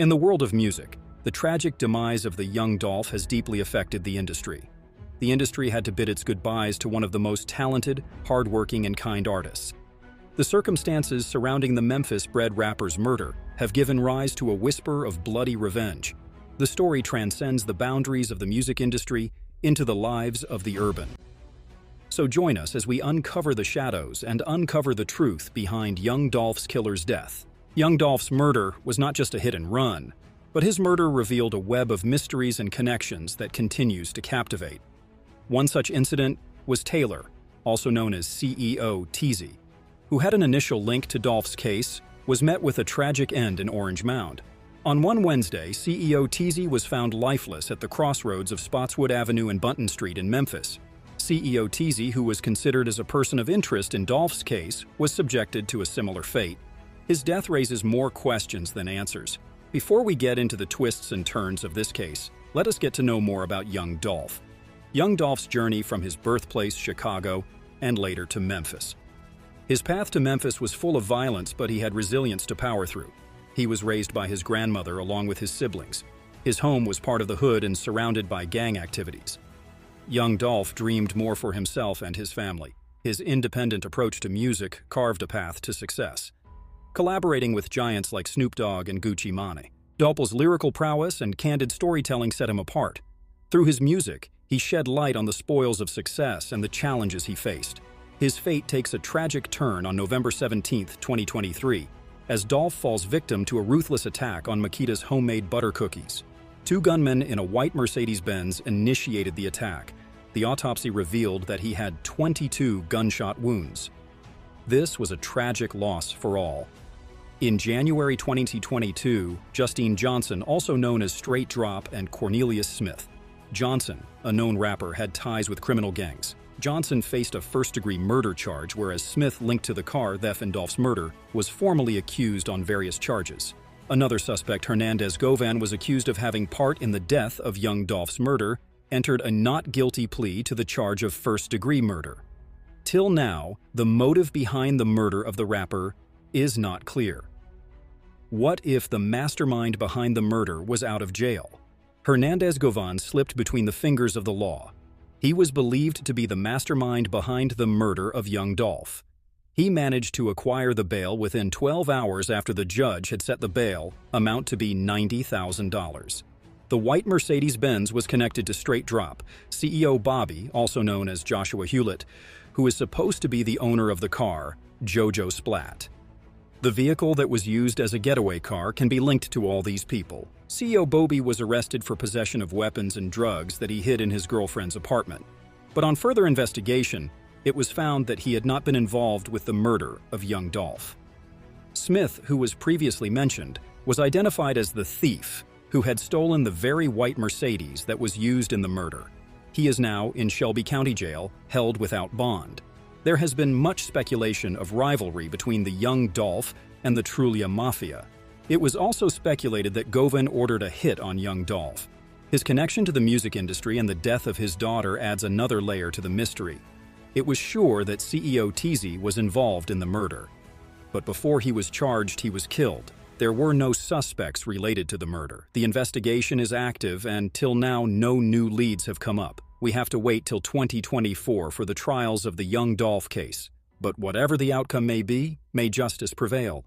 In the world of music, the tragic demise of the Young Dolph has deeply affected the industry. The industry had to bid its goodbyes to one of the most talented, hardworking, and kind artists. The circumstances surrounding the Memphis-bred rapper's murder have given rise to a whisper of bloody revenge. The story transcends the boundaries of the music industry into the lives of the urban. So join us as we uncover the shadows and uncover the truth behind Young Dolph's killer's death. Young Dolph's murder was not just a hit and run, but his murder revealed a web of mysteries and connections that continues to captivate. One such incident was Taylor, also known as CEO Teasy, who had an initial link to Dolph's case, was met with a tragic end in Orange Mound. On one Wednesday, CEO Teasy was found lifeless at the crossroads of Spotswood Avenue and Bunton Street in Memphis. CEO Teasy, who was considered as a person of interest in Dolph's case, was subjected to a similar fate. His death raises more questions than answers. Before we get into the twists and turns of this case, let us get to know more about Young Dolph. Young Dolph's journey from his birthplace, Chicago, and later to Memphis. His path to Memphis was full of violence, but he had resilience to power through. He was raised by his grandmother along with his siblings. His home was part of the hood and surrounded by gang activities. Young Dolph dreamed more for himself and his family. His independent approach to music carved a path to success. Collaborating with giants like Snoop Dogg and Gucci Mane, Dolph's lyrical prowess and candid storytelling set him apart. Through his music, he shed light on the spoils of success and the challenges he faced. His fate takes a tragic turn on November 17, 2023, as Dolph falls victim to a ruthless attack on Makita's homemade butter cookies. Two gunmen in a white Mercedes-Benz initiated the attack. The autopsy revealed that he had 22 gunshot wounds. This was a tragic loss for all. In January 2022, Justine Johnson, also known as Straight Drop, and Cornelius Smith. Johnson, a known rapper, had ties with criminal gangs. Johnson faced a first-degree murder charge, whereas Smith, linked to the car theft and Dolph's murder, was formally accused on various charges. Another suspect, Hernandez Govan, was accused of having part in the death of Young Dolph's murder, entered a not guilty plea to the charge of first-degree murder. Till now, the motive behind the murder of the rapper is not clear. What if the mastermind behind the murder was out of jail? Hernandez Govan slipped between the fingers of the law. He was believed to be the mastermind behind the murder of Young Dolph. He managed to acquire the bail within 12 hours after the judge had set the bail amount to be $90,000. The white Mercedes-Benz was connected to Straight Drop, CEO Bobby, also known as Joshua Hewlett, who is supposed to be the owner of the car, Jojo Splat. The vehicle that was used as a getaway car can be linked to all these people. CEO Bobby was arrested for possession of weapons and drugs that he hid in his girlfriend's apartment. But on further investigation, it was found that he had not been involved with the murder of Young Dolph. Smith, who was previously mentioned, was identified as the thief who had stolen the very white Mercedes that was used in the murder. He is now in Shelby County Jail, held without bond. There has been much speculation of rivalry between the Young Dolph and the Trulia Mafia. It was also speculated that Govan ordered a hit on Young Dolph. His connection to the music industry and the death of his daughter adds another layer to the mystery. It was sure that CEO Teasy was involved in the murder. But before he was charged, he was killed. There were no suspects related to the murder. The investigation is active, and till now, no new leads have come up. We have to wait till 2024 for the trials of the Young Dolph case. But whatever the outcome may be, may justice prevail.